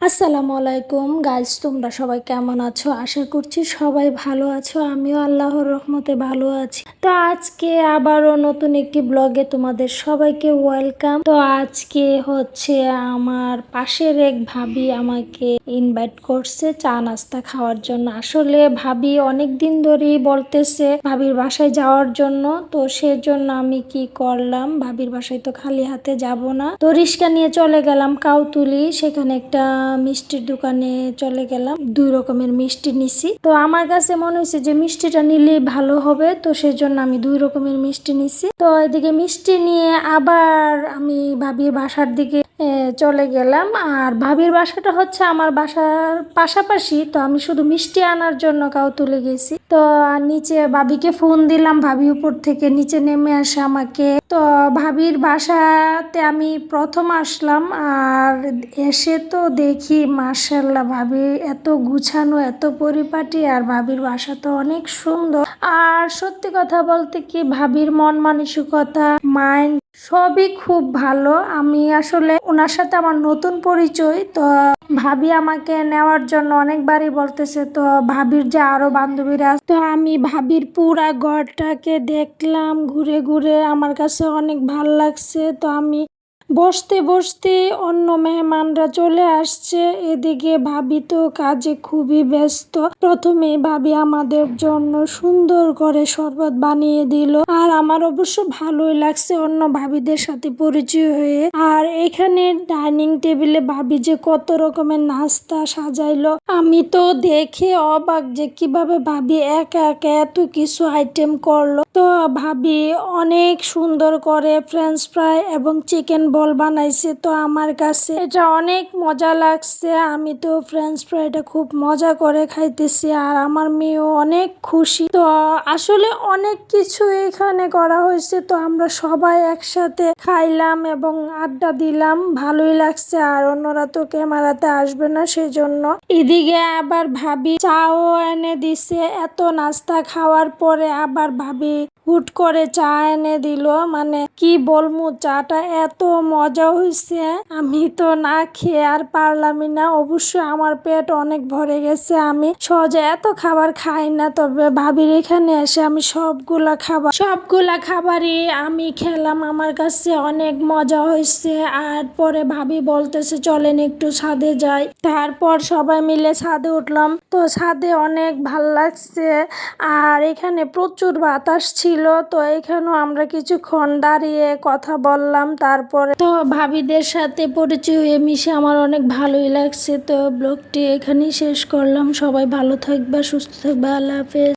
আসসালামু আলাইকুম গাইজ, তোমরা সবাই কেমন আছো? আশা করছি সবাই ভালো আছো। আমিও আল্লাহর রহমতে ভালো আছি। তো আজকে আবারও নতুন একটি ব্লগে তোমাদের সবাইকে ওয়েলকাম। তো আজকে হচ্ছে আমার পাশের এক ভাবি আমাকে ইনভাইট করছে চা নাস্তা খাওয়ার জন্য। আসলে ভাবি অনেক দিন ধরেই বলতেছে ভাবির বাসায় যাওয়ার জন্য। তো সেজন্য আমি কি করলাম, ভাবির বাসায় তো খালি হাতে যাব না, তো রিক্সা নিয়ে চলে গেলাম কাউতুলি। সেখানে একটা মিষ্টির দোকানে চলে গেলাম, 2 রকমের মিষ্টি নিছি। তো আমার কাছে মনে হয়েছে যে মিষ্টিটা নিলেই ভালো হবে, তো সেই জন্য আমি 2 রকমের মিষ্টি নিছি। তো এদিকে মিষ্টি নিয়ে আবার আমি ভাবির বাসার দিকে চলে গেলাম। আর ভাবির বাসাটা হচ্ছে আমার বাসার পাশাপাশি, তো আমি শুধু মিষ্টি আনার জন্য কাউতুলে গেছি। তো নিচে ভাবিকে ফোন দিলাম, ভাবি উপর থেকে নিচে নেমে আসে আমাকে। তো ভাবির বাসাতে আমি প্রথম আসলাম, আর এসে তো দেখি মাশাআল্লাহ ভাবি এত গুছানো, এত পরিপাটি, আর ভাবির বাসা তো অনেক সুন্দর। আর সত্যি কথা বলতে কি, ভাবির মন মানসিকতা, মাইন্ড সবই খুব ভালো। আমি আসলে ওনার সাথে আমার নতুন পরিচয়, তো ভাবি আমাকে নেওয়ার জন্য অনেকবারই বলতেছে। তো ভাবির যে আরো বান্ধবীরা, তো আমি ভাবির পুরা ঘরটাকে দেখলাম ঘুরে ঘুরে, আমার কাছে অনেক ভাল লাগছে। তো আমি বসতে বসতে অন্য মেহমানরা চলে আসছে। এদিকে ভাবি তো কাজে খুবই ব্যস্ত। প্রথমে ভাবি আমাদের জন্য সুন্দর করে শরবত বানিয়ে দিল, আর আমার অবশ্য ভালোই লাগছে অন্য ভাবিদের সাথে পরিচয় হয়ে। আর এখানে ডাইনিং টেবিলে ভাবি যে কত রকমের নাস্তা সাজাইলো, আমি তো দেখে অবাক যে কিভাবে ভাবি একা একা এত কিছু আইটেম করলো। তো ভাবি অনেক সুন্দর করে ফ্রেঞ্চ ফ্রাই এবং চিকেন বল বানাইছে। তো আমার কাছে এটা অনেক মজা লাগছে। আমি তো ফ্রেঞ্চ ফ্রাইটা খুব মজা করে খাইতেছি, আর আমার মেয়েও অনেক খুশি। তো আসলে অনেক কিছু এখানে করা হয়েছে, তো আমরা সবাই একসাথে খাইলাম এবং আড্ডা দিলাম, ভালোই লাগছে। আর অন্যরা তো ক্যামেরাতে আসবে না, সেজন্য। এদিকে আবার ভাবি চাও এনে দিছে। এত নাস্তা খাওয়ার পরে আবার ভাবি হুট করে চা এনে দিল, মানে কি বলবো, চাটা এত মজা হয়েছে, আমি তো না খেয়ে আর পারলামই না। অবশ্যই আমার পেট অনেক ভরে গেছে, আমি সহজে এত খাবার খাই না, তবে ভাবির এখানে এসে আমি সবগুলা খাবারই আমি খেলাম, আমার কাছে অনেক মজা হয়েছে। আর পরে ভাবি বলতেছে চলেন একটু ছাদে যাই। তারপর সবাই মিলে ছাদে উঠলাম। তো ছাদে অনেক ভাল লাগছে, আর এখানে প্রচুর বাতাস ছিল। তো এখানেও আমরা কিছুক্ষণ দাঁড়িয়ে কথা বললাম। তারপরে তো ভাবিদের সাথে পরিচয় হয়ে মিশে আমার অনেক ভালোই লাগছে। তো ব্লগটি এখানেই শেষ করলাম। সবাই ভালো থাকবে, সুস্থ থাকবে। আল্লাহ হাফেজ।